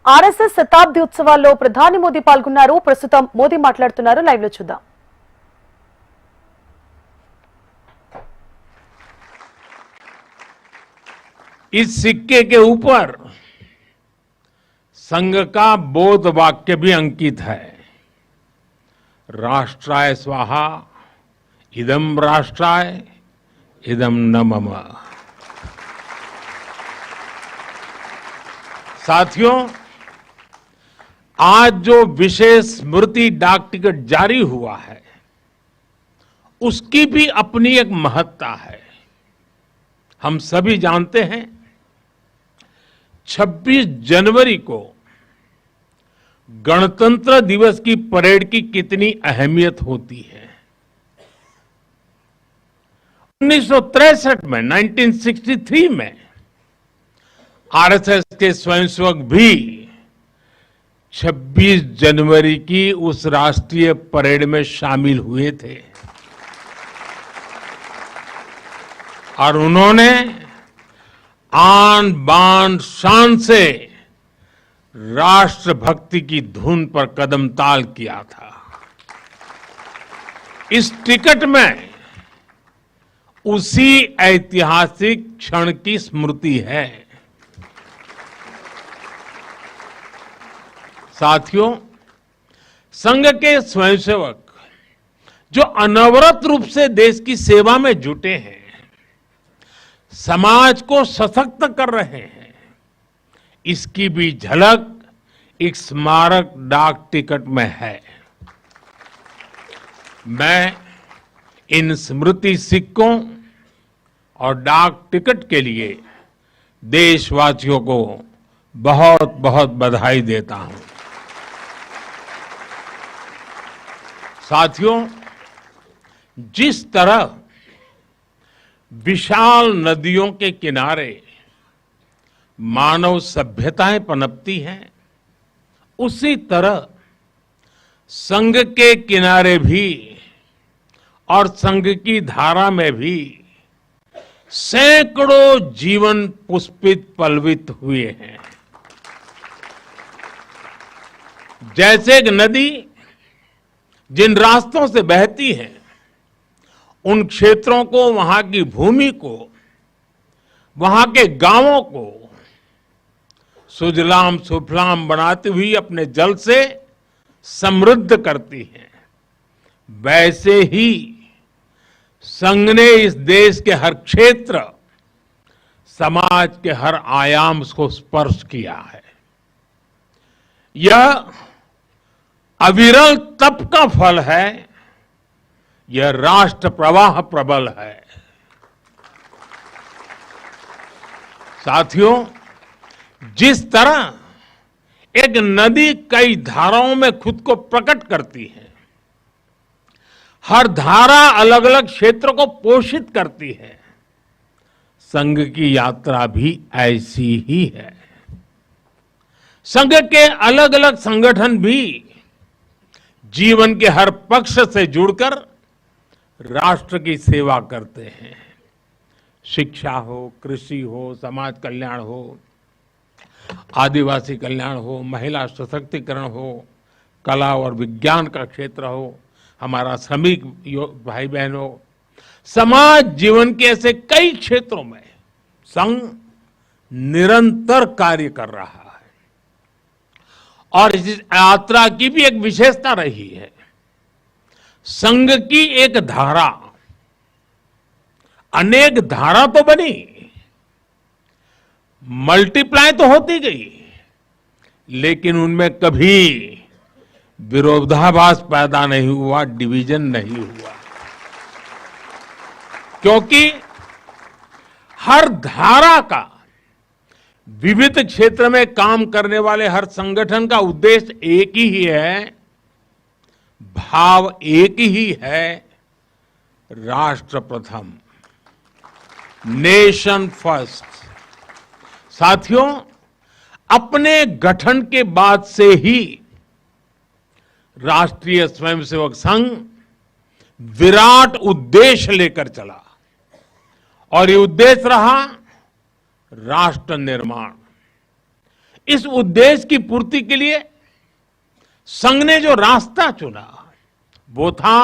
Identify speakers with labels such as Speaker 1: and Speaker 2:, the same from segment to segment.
Speaker 1: RSS శతాబ్ది ఉత్సవాల్లో ప్రధాని మోదీ పాల్గొన్నారు. ప్రస్తుతం మోదీ మాట్లాడుతున్నారు. లైవ్ లో చూద్దాం.
Speaker 2: इस सिक्के के ऊपर संघ का बोध वाक्य भी अंकित है। राष्ट्राय स्वाहा इदम राष्ट्राय इदम न मम। साथियों, आज जो विशेष स्मृति डाक टिकट जारी हुआ है उसकी भी अपनी एक महत्ता है। हम सभी जानते हैं 26 जनवरी को गणतंत्र दिवस की परेड की कितनी अहमियत होती है। 1963 में 1963 में आरएसएस के स्वयंसेवक भी 26 जनवरी की उस राष्ट्रीय परेड में शामिल हुए थे और उन्होंने आन बान शान से राष्ट्रभक्ति की धुन पर कदम ताल किया था। इस टिकट में उसी ऐतिहासिक क्षण की स्मृति है। साथियों, संघ के स्वयंसेवक जो अनवरत रूप से देश की सेवा में जुटे हैं, समाज को सशक्त कर रहे हैं, इसकी भी झलक एक स्मारक डाक टिकट में है। मैं इन स्मृति सिक्कों और डाक टिकट के लिए देशवासियों को बहुत बहुत बधाई देता हूं। साथियों, जिस तरह विशाल नदियों के किनारे मानव सभ्यताएं पनपती हैं, उसी तरह संघ के किनारे भी और संघ की धारा में भी सैकड़ों जीवन पुष्पित पल्वित हुए हैं। जैसे एक नदी जिन रास्तों से बहती है, उन क्षेत्रों को, वहां की भूमि को, वहां के गांवों को सुजलाम सुफलाम बनाती हुई अपने जल से समृद्ध करती है, वैसे ही संघ ने इस देश के हर क्षेत्र, समाज के हर आयाम को स्पर्श किया है। यह अविरल तप का फल है, यह राष्ट्र प्रवाह प्रबल है। साथियों, जिस तरह एक नदी कई धाराओं में खुद को प्रकट करती है, हर धारा अलग अलग क्षेत्र को पोषित करती है, संघ की यात्रा भी ऐसी ही है। संघ के अलग अलग संगठन भी जीवन के हर पक्ष से जुड़कर राष्ट्र की सेवा करते हैं। शिक्षा हो, कृषि हो, समाज कल्याण हो, आदिवासी कल्याण हो, महिला सशक्तिकरण हो, कला और विज्ञान का क्षेत्र हो, हमारा श्रमिक भाई बहन हो, समाज जीवन के ऐसे कई क्षेत्रों में संघ निरंतर कार्य कर रहा है। और इस यात्रा की भी एक विशेषता रही है। संघ की एक धारा, अनेक धारा तो बनी, मल्टीप्लाई तो होती गई, लेकिन उनमें कभी विरोधाभास पैदा नहीं हुआ, डिवीजन नहीं हुआ, क्योंकि हर धारा का, विविध क्षेत्र में काम करने वाले हर संगठन का उद्देश्य एक ही है, भाव एक ही है, राष्ट्र प्रथम, नेशन फर्स्ट। साथियों, अपने गठन के बाद से ही राष्ट्रीय स्वयंसेवक संघ विराट उद्देश्य लेकर चला और ये उद्देश्य रहा राष्ट्र निर्माण। इस उद्देश्य की पूर्ति के लिए संघ ने जो रास्ता चुना वो था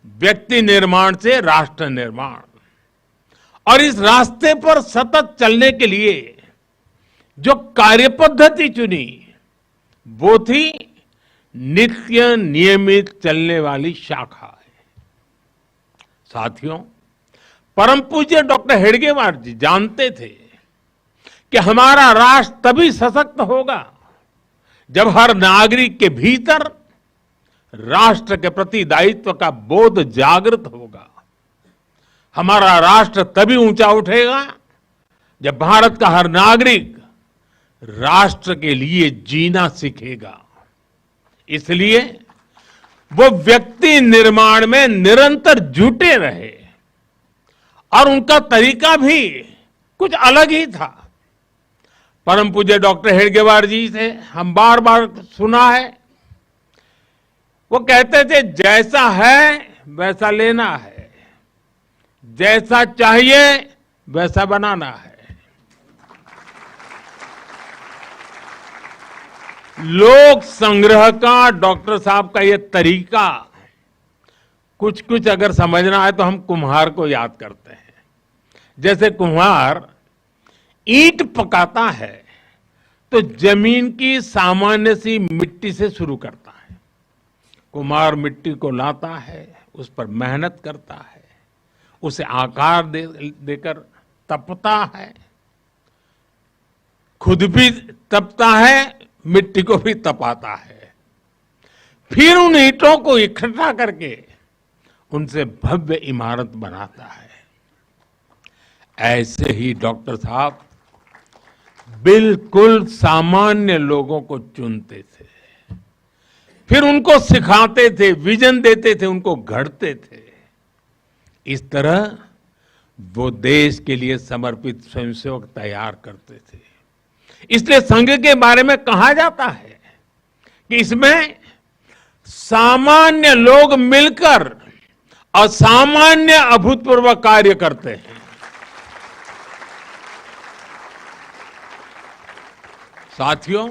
Speaker 2: व्यक्ति निर्माण से राष्ट्र निर्माण। और इस रास्ते पर सतत चलने के लिए जो कार्यपद्धति चुनी वो थी नित्य नियमित चलने वाली शाखा। साथियों, परम पूज्य डॉक्टर हेडगेवार जी जानते थे कि हमारा राष्ट्र तभी सशक्त होगा जब हर नागरिक के भीतर राष्ट्र के प्रति दायित्व का बोध जागृत होगा। हमारा राष्ट्र तभी ऊंचा उठेगा जब भारत का हर नागरिक राष्ट्र के लिए जीना सीखेगा। इसलिए वो व्यक्ति निर्माण में निरंतर जुटे रहे और उनका तरीका भी कुछ अलग ही था। परम पूज्य डॉक्टर हेडगेवार जी से हम बार बार सुना है, वो कहते थे जैसा है वैसा लेना है, जैसा चाहिए वैसा बनाना है। लोक संग्रह का डॉक्टर साहब का ये तरीका कुछ कुछ अगर समझना है तो हम कुम्हार को याद करते हैं। जैसे कुम्हार ईंट पकाता है तो जमीन की सामान्य सी मिट्टी से शुरू करता है। कुम्हार मिट्टी को लाता है, उस पर मेहनत करता है, उसे आकार देकर तपता है, खुद भी तपता है, मिट्टी को भी तपाता है, फिर उन ईंटों को इकट्ठा करके उनसे भव्य इमारत बनाता है। ऐसे ही डॉक्टर साहब बिल्कुल सामान्य लोगों को चुनते थे, फिर उनको सिखाते थे, विजन देते थे, उनको गढ़ते थे। इस तरह वो देश के लिए समर्पित स्वयंसेवक तैयार करते थे। इसलिए संघ के बारे में कहा जाता है कि इसमें सामान्य लोग मिलकर असामान्य अभूतपूर्व कार्य करते हैं। साथियों,